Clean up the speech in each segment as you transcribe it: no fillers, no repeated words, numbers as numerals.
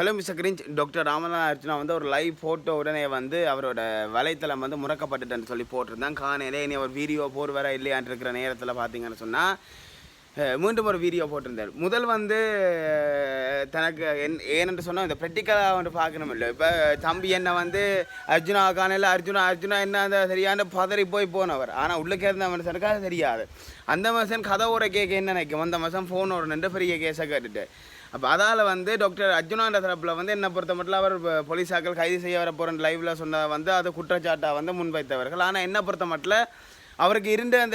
Hello mister cringe. Doctor Ramanathan Arjuna வந்து ஒரு live photo உடனே வந்து அவரோட வலைத்தளம் வந்து முடக்கப்பட்டுட்டேன்னு சொல்லி போட்டிருந்தேன். காணையிலே இனி ஒரு வீடியோ போடுவாரா இல்லையான்னு இருக்கிற நேரத்தில் பார்த்தீங்கன்னு சொன்னால் மீண்டும் ஒரு வீடியோ போட்டிருந்தார். முதல் வந்து தனக்கு ஏனென்று சொன்னால் இந்த ப்ரெக்டிக்கலாக வந்து பார்க்கணும் இல்லை. இப்போ தம்பி என்ன வந்து அர்ஜுனா காணையில் அர்ஜுனா என்ன அந்த சரியான பதறி போனவர். ஆனால் உள்ளே இருந்த மனுஷனுக்கு அது தெரியாது. அந்த மனுஷன் கதை ஒரு கேட்க என்ன நினைக்கும், அந்த மனுஷன் ஃபோனோட நின்று பெரிய கேஸை கேட்டுட்டு அப்போ அதால் வந்து டாக்டர் அர்ஜுனான்ற தரப்பில் வந்து என்னை பொறுத்த மட்டும் அவர் போலீஸாக்கள் கைது செய்ய வர போகிறேன் லைவில் சொன்ன வந்து அது குற்றச்சாட்டாக வந்து முன்வைத்தவர்கள். ஆனால் என்னை பொறுத்த மட்டும் அவருக்கு இருந்தேன்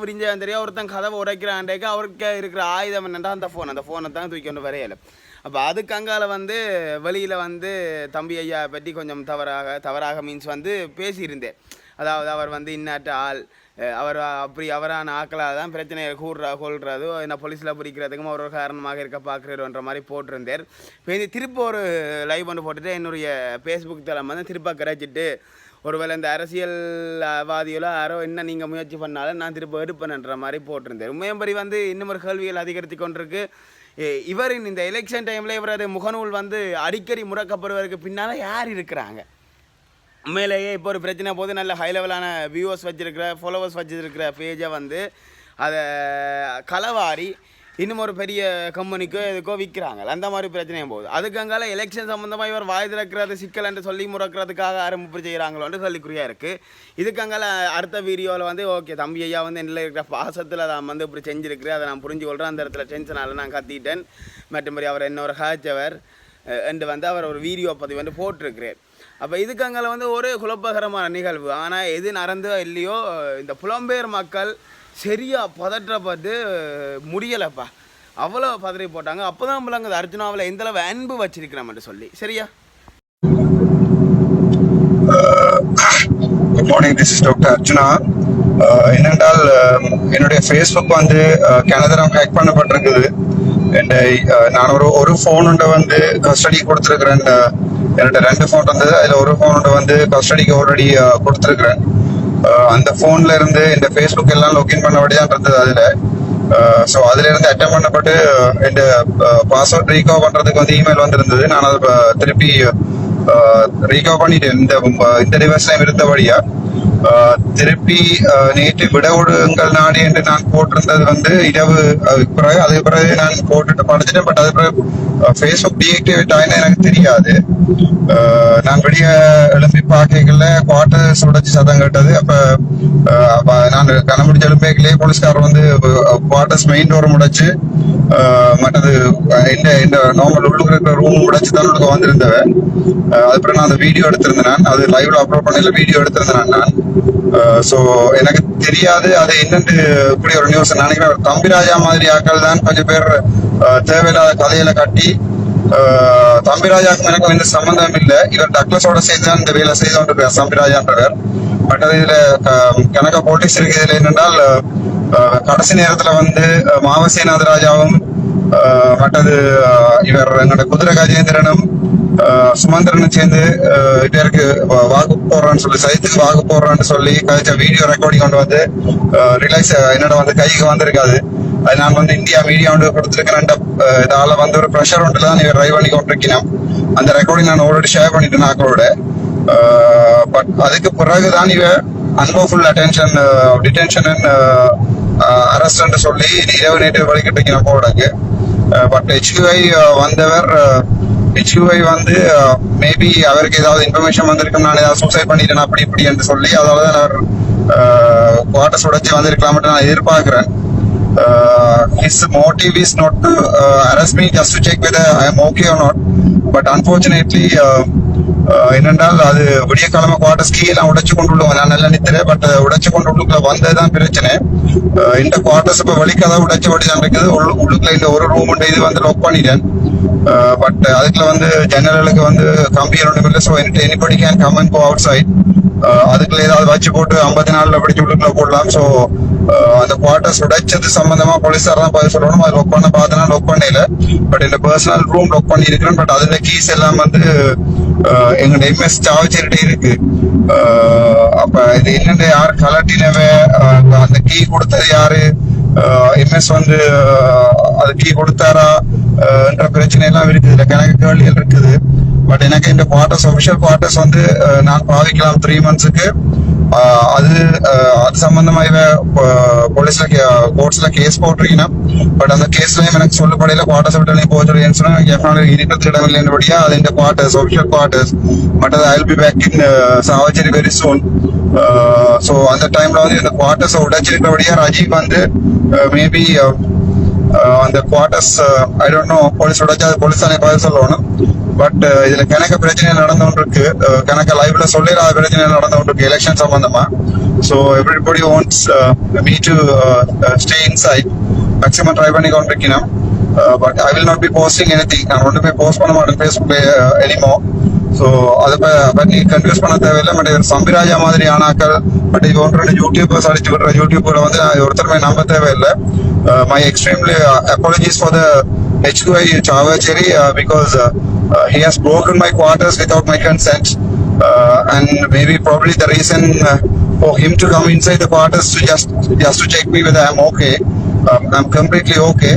விரிஞ்சேன் தெரியும் ஒருத்தன் கதவை உடைக்கிறான்டேக்கு அவருக்கு இருக்கிற ஆயுதம் என்னென்னா அந்த ஃபோனை தான் தூக்கி கொண்டு வரையலை. அப்போ அதுக்கு அங்கால வந்து வெளியில் வந்து தம்பி ஐயா பற்றி கொஞ்சம் தவறாக மீன்ஸ் வந்து பேசியிருந்தேன். அதாவது அவர் வந்து இன்னாட்ட ஆள், அவர் அப்படி அவரான ஆக்களாக தான் பிரச்சனையை கொள்றது என்ன போலீஸில் பிடிக்கிறதுக்கும் ஒரு காரணமாக இருக்க பார்க்குறோன்ற மாதிரி போட்டிருந்தார். இப்போ இது திரும்ப ஒரு லைவ் ஒன்று போட்டுட்டு என்னுடைய ஃபேஸ்புக் தளம் வந்து திரும்ப கிடைச்சிட்டு ஒருவேளை இந்த அரசியல்வாதிகளோ யாரோ என்ன நீங்கள் முயற்சி பண்ணாலும் நான் திரும்ப எடுப்பேன்ன்ற மாதிரி போட்டிருந்தேன். உண்மையம்பரி வந்து இன்னும் ஒரு கேள்விகள் அதிகரித்து கொண்டிருக்கு. இவரின் இந்த எலெக்ஷன் டைமில் இவரது முகநூல் வந்து அடிக்கடி முடக்கப்படுவதற்கு பின்னால் யார் இருக்கிறாங்க? உண்மையிலேயே இப்போ ஒரு பிரச்சனை போது நல்ல ஹை லெவலான வியூவர்ஸ் வச்சுருக்கிற ஃபாலோவர்ஸ் வச்சுருக்கிற பேஜை வந்து அதை களவாரி இன்னும் ஒரு பெரிய கம்பெனிக்கோ எதுக்கோ விற்கிறாங்க. அந்த மாதிரி பிரச்சனையும் போகுது. அதுக்கு அங்கால எலெக்ஷன் சம்மந்தமாக இவர் வாய் திறக்கிறது சிக்கல் என்று சொல்லி முறக்கிறதுக்காக ஆரம்பிப்பு செய்கிறாங்களோன்னு கேள்விக்குறியாக இருக்குது. இதுக்கு அங்கால அடுத்த வீடியோவில் வந்து ஓகே தம்பி ஐயா வந்து என்னில் இருக்கிற பாசத்தில் நான் வந்து இப்படி செஞ்சுருக்கிறேன், அதை நான் புரிஞ்சு கொள்கிறேன், அந்த இடத்துல டென்ஷனால் நான் கத்திட்டேன், மற்றபடி அவர் என்ன ஒரு காய்ச்சவர் என்று வந்து அவர் ஒரு வீடியோ பதிவு வந்து போட்டிருக்கிறார். அப்போ இதுக்கு அங்கே வந்து ஒரே குழப்பகரமான நிகழ்வு. ஆனால் எது நடந்தோ இல்லையோ இந்த புலம்பெயர் மக்கள் சரியாக பதற்றப்பட்டு முடியலைப்பா, அவ்வளோ பதறி போட்டாங்க. அப்போ தான் பிள்ளைங்க அர்ஜுனாவில் எந்தளவு அன்பு வச்சிருக்கிறோம்னு சொல்லி. சரியா? Good morning, this is doctor Arjuna. என்னென்றால் என்னுடைய ஃபேஸ்புக் வந்து கனதரம் ஹேக் பண்ணப்பட்டிருக்குது. நான் ஒரு ஃபோன் வந்து கஸ்டடி கொடுத்துருக்குறேன். என்னோட 2 ஃபோன் இருந்தது, அதில் ஒரு ஃபோன் வந்து கஸ்டடிக்கு ஆல்ரெடி கொடுத்துருக்குறேன். அந்த ஃபோன்ல இருந்து இந்த ஃபேஸ்புக் எல்லாம் லாகின் பண்ணபடி தான் இருந்தது அதில். ஸோ அதுல இருந்து அட்டம் பண்ணப்பட்டு இந்த பாஸ்வேர்ட் ரீகவர் பண்றதுக்கு வந்து இமெயில் வந்துருந்தது. நான் அதை திருப்பி ரீகவர் பண்ணிட்டேன் இந்த டிவைஸ்ல இருந்தபடியா. திருப்பி நேற்று விட விடுங்கள் நாடு என்று நான் போட்டிருந்தது வந்து இரவு பிறகு அதுக்கு பிறகு நான் போட்டுட்டு படிச்சுட்டேன். பட் அது பிறகு ஃபேஸ்புக் டீஆக்டிவேட் ஆயினா எனக்கு தெரியாது. நான் வெளிய எழுப்பி பார்க்கல குவார்டர்ஸ் உடைச்சு சத்தம் கேட்டது. அப்ப நான் கனமுடிச்ச எழுப்பேக்கிலே போலீஸ்காரர் வந்து குவார்டர்ஸ் மெயின் டோர் முடைச்சு மற்றது இந்த நார்மல் உள்ளுக்கு இருக்கிற ரூம் உடைச்சு தான் உள்ளுக்கு வந்திருந்தவன். அதுக்கப்புறம் நான் அந்த வீடியோ எடுத்திருந்தேன், அது லைவ்ல அப்லோட் பண்ணல வீடியோ எடுத்திருந்தேன் நான். ஸோ எனக்கு தெரியாது அது என்னன்னு இப்படி ஒரு நியூஸ். நினைக்கிறேன் தம்பிராஜா மாதிரி ஆக்கள் தான் கொஞ்சம் பேர் தேவையில்லாத கதையில கட்டி தம்பிராஜாவுக்கு எனக்கும் எந்த சம்பந்தம் இல்லை. இவர் டக்ளஸோட சேர்த்து தான் இந்த வேலை செய்து கொண்டிருக்கிறார் தம்பிராஜான்றவர். பட் அது இதுல கணக்க போலீஸ் இருக்கு. இதுல என்னென்றால் கடைசி நேரத்துல வந்து மாவசி நாதராஜாவும் மற்றது இவர் எங்களோட குதிரை கஜேந்திரனும் சுமந்திரனும் சேர்ந்து பேருக்கு வாக்கு போடுறான்னு சொல்லி சைத்துக்கு வாக்கு போடுறான்னு சொல்லி கழிச்ச வீடியோ ரெக்கார்டிங் கொண்டு வந்து ரிலைஸ் என்னோட வந்து கைக்கு வந்திருக்காது. அது நான் வந்து இந்தியா மீடியா ஒன்று கொடுத்துருக்கிறேன். இதால வந்து ஒரு ப்ரெஷர் ஒன்றுல தான் இவர் ட்ரைவ் பண்ணி கொண்டிருக்கேன். அந்த ரெக்கார்டிங் நான் ஆல்ரெடி ஷேர் பண்ணிட்டேன் ஆக்களோட. பட் அதுக்கு பிறகுதான் இவர் அன்லோஃபுல் டிடென்ஷன் அண்ட் அரெஸ்ட் சொல்லி இரவு நேற்று வழிகிட்டு இருக்கேன் போடக்கு. பட் HQI வந்தவர் HQI வந்து மேபி அவருக்கு ஏதாவது இன்ஃபர்மேஷன் வந்திருக்கும், நான் ஏதாவது சூசைட் பண்ணிட்டேன் அப்படி இப்படி என்று சொல்லி அதாவது அவர் குவார்டர்ஸ் உடைச்சு வந்திருக்கலாம் நான் எதிர்பார்க்கிறேன். His motive is not to arrest me, just to check whether I am okay or not. But unfortunately என்னென்றால் அது விடிய கிழமை குவார்டர்ஸ் கீ எல்லாம் உடைச்சு கொண்டு விடுவோம். நான் நல்லா நித்துறேன். பட் உடைச்சு கொண்டு உள்ளுக்குள்ள வந்ததுதான் பிரச்சனை. இந்த குவார்டர்ஸ் இப்ப வலிக்காதான் உடைச்சு வடிதான் இருக்குது. உள்ளுக்குள்ள இந்த ஒரு ரூம் இது வந்து லாக் பண்ணிட்டேன். பட் அதுக்குள்ள வந்து ஜன்னலுக்கு வந்து கம்பியர் ஒன்றும் இல்லை. So anybody can come and go outside. அதுக்குள்ள ஏதாவது வச்சு போட்டு 54 படிச்சு உள்ளுக்குள்ள போடலாம். ஸோ அந்த குவார்டர்ஸ் உடைச்சது சம்பந்தமா போலீஸார் தான் பதில் சொல்லணும். அது லாக் பண்ண பார்த்தனா லாக் பண்ணல. பட் இந்த பர்சனல் ரூம் லாக் பண்ணி இருக்கிறேன். பட் அதுல கீஸ் எல்லாம் வந்து எங்களோட MS சாவச்சிட்டு இருக்கு. அப்ப இது என்னென்ன யாரு கலட்டினவே அந்த கீ கொடுத்தது யாரு, MS வந்து அது கீ கொடுத்தாரா என்ற பிரச்சனை எல்லாம் இருக்குது, இல்லை கணக்கு கேள்விகள் இருக்குது. பட் எனக்கு இந்த குவார்டர்ஸ் ஒபிஷியல் குவார்டர்ஸ் வந்து நான் பாவிக்கலாம் 3 monthsக்கு. அது சம்பந்தமா இவ போலீஸ்ல கோர்ட்ஸ்ல கேஸ் போட்டிருக்கீங்கன்னா, பட் அந்த கேஸ்லயும் எனக்கு சொல்லப்படையில குவார்டர்ஸ் விட்டு போச்சுன்னு சொன்னா இருக்கிறது இடமில்லை என்றபடியா அது இந்த குவார்டர்ஸ் ஒபிஷியல் குவார்டர்ஸ். பட் அது I will be back in Chavakachcheri very soon. So அந்த டைம்ல வந்து இந்த குவார்டர்ஸ் உடைச்சிருக்கிறபடியா ராஜீவ் வந்து மேபி அந்த quarters I don't know police உடைச்சா போலீஸ் தானே பதில் சொல்லணும். பட் இதுல கணக்க பிரச்சனை நடந்துட்டு இருக்கு, கணக்க லைவ்ல சொல்லிடாத பிரச்சனை நடந்துட்டு இருக்கு எலெக்ஷன் சம்பந்தமா. So everybody wants me to stay inside. Maximum try பண்ணி கொண்டிருக்கணும். But I will not be posting anything. நான் ஒன்றுமே போஸ்ட் பண்ண மாட்டேன் ஃபேஸ்புக்ல எனிமோ. ஸோ அதை பற்றி கன்ஃபியூஸ் பண்ண தேவையில்லை. பட் இவர் சம்பிராஜா மாதிரி ஆனாக்கள், பட் இது 1-2 யூடியூபர்ஸ் அடிச்சு விடுற யூடியூப்ல வந்து நான் ஒருத்தருமே நம்ப தேவையில்லை. My extremely apologies for the HQI Chavacheri because he has broken my quarters without my consent, and maybe probably the reason for him to come inside the quarters to just to check me whether I'm okay. I'm completely okay.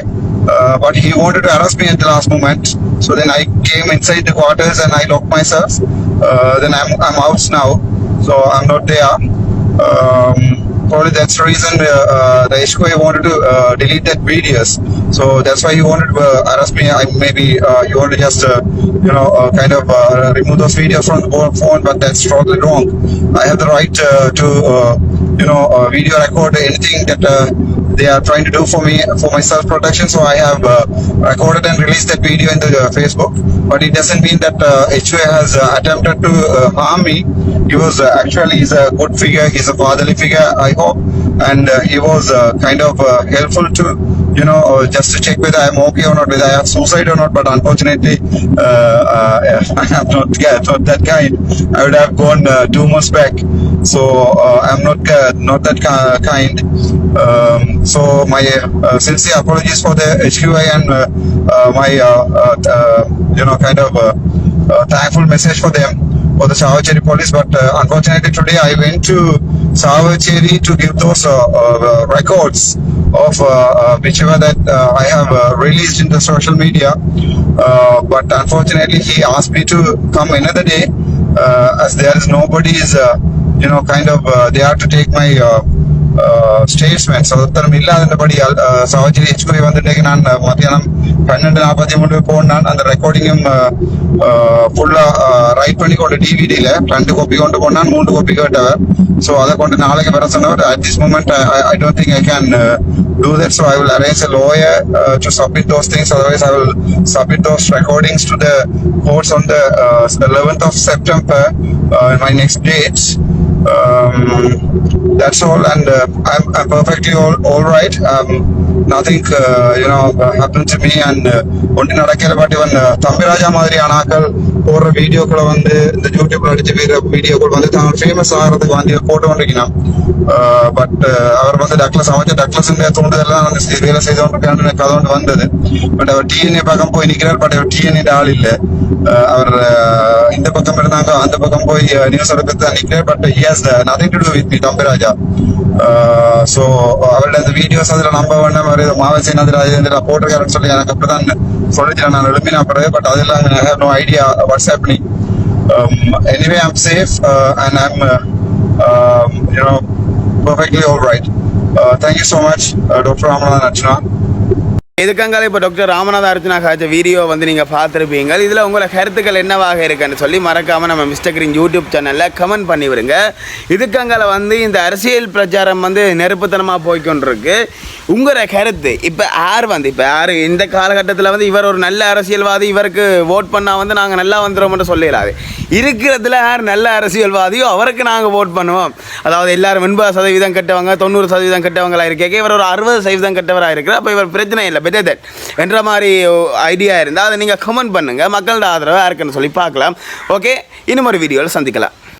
But he wanted to arrest me at the last moment. So then I came inside the quarters and I locked myself. Then I'm out now. So I'm not there. Probably that's the reason the HQA wanted to delete that videos. So that's why he wanted to arrest me. Maybe he wanted to just kind of remove those videos from the phone, but that's totally wrong. I have the right to video record anything that they are trying to do for me for my self protection. So I have recorded and released that video into Facebook, but it doesn't mean that HQA has attempted to harm me. He was actually he's a good figure, he's a fatherly figure, I hope, and he was kind of helpful to just to check whether I'm okay or not, whether I have suicide or not. But unfortunately I'm not that kind. I would have gone 2 months back. So I'm not that kind. So my sincere apologies for the HQI and my kind of thankful message for them, for the Savacheri police. But unfortunately today I went to Savacheri to give those records of whichever that I have released in the social media. But unfortunately he asked me to come another day as there is nobody is kind of they have to take my statements. அதத்தரம் இல்லாதபடியால் Chavakachcheri HQI வந்துட்டு நான் மத்தியானம் 12:43 போனான். அந்த ரெக்கார்டிங்கும் ஃபுல்லா right பண்ணி கொண்டு டிவிடியில 2 copy கொண்டு போனான், 3 காப்பி கேட்டவர். ஸோ அதை கொண்டு நாளைக்கு வர சொன்னவர். At this moment I don't think I can do that, so I will arrange a lawyer to submit those things. Otherwise I will submit those recordings to the courts on the 11th of September in my next date. That's all, and I'm perfectly all right. Nothing happened to me, and ஒன்றும் நடக்கல. But இவன் தம்பிராஜா மாதிரி ஆனாக்கள் போடுற வீடியோக்களை வந்து இந்த யூடியூப்ல அடிச்சு வேற வீடியோக்கள் வந்து தான் ஃபேமஸ் ஆகிறதுக்கு வந்து போட்டு கொண்டிருக்கிறான். பட் அவர் வந்து டக்ளஸ் அமைச்சர் டக்ளஸ் தூண்டுதெல்லாம் அந்த வேலை செய்து கொண்டிருக்கான்னு எனக்கு அது ஒன்று வந்தது. பட் அவர் டிஎன்ஏ பக்கம் போய் நிற்கிறார். பட் அவர் டிஎன்ஏ ஆள் இல்லை. அவர் இந்த பக்கம் இருந்தாங்க, அந்த பக்கம் போய் நியூஸ் எடுக்கிறது தான் நிற்கிறார். But he has nothing to do with me, Thambiraja. So அவரோட அந்த வீடியோஸ் அதில் நம்ப வேண்டாம், அவர் மாவசி அதில் போட்டிருக்காருன்னு சொல்லி எனக்கு அப்படிதான் சொல்லிச்சு. நான் எழுப்பினா பிறகு, பட் அதெல்லாம் I have no idea what's happening. Anyway, I'm safe and I'm perfectly all right. Thank you so much, Dr. Ramanathan Archana. இதுக்கங்கால இப்போ டாக்டர் ராமநாதன் அர்ச்சனா காய்ச்ச வீடியோ வந்து நீங்கள் பார்த்துருப்பீங்க. இதில் உங்களை கருத்துக்கள் என்னவாக இருக்குன்னு சொல்லி மறக்காமல் நம்ம மிஸ்டர் கிரீன் யூடியூப் சேனலில் கமெண்ட் பண்ணி விடுங்க. இதுக்கங்கால வந்து இந்த அரசியல் பிரச்சாரம் வந்து நெருப்புத்தனமாக போய்கொண்டிருக்கு. உங்களோட கருத்து இப்போ யார் இந்த காலகட்டத்தில் வந்து இவர் ஒரு நல்ல அரசியல்வாதி, இவருக்கு ஓட் பண்ணால் வந்து நாங்கள் நல்லா வந்துடுவோம்னு சொல்லிடாது. இருக்கிறதுல யார் நல்ல அரசியல்வாதியோ அவருக்கு நாங்கள் ஓட் பண்ணுவோம். அதாவது எல்லாரும் 80% கட்டவங்க, 90% கட்டவங்களாக இருக்கேன், இவர் ஒரு 60% கட்டவராக இருக்கிறார். அப்போ இவர் பிரச்சனை இல்லை, பெட்டர் தட் என்ற மாதிரி ஐடியா இருந்தால் அதை நீங்கள் கமெண்ட் பண்ணுங்கள். மக்களோட ஆதரவு யாருக்குன்னு சொல்லி பார்க்கலாம். ஓகே, இன்னும் ஒரு வீடியோவில் சந்திக்கலாம்.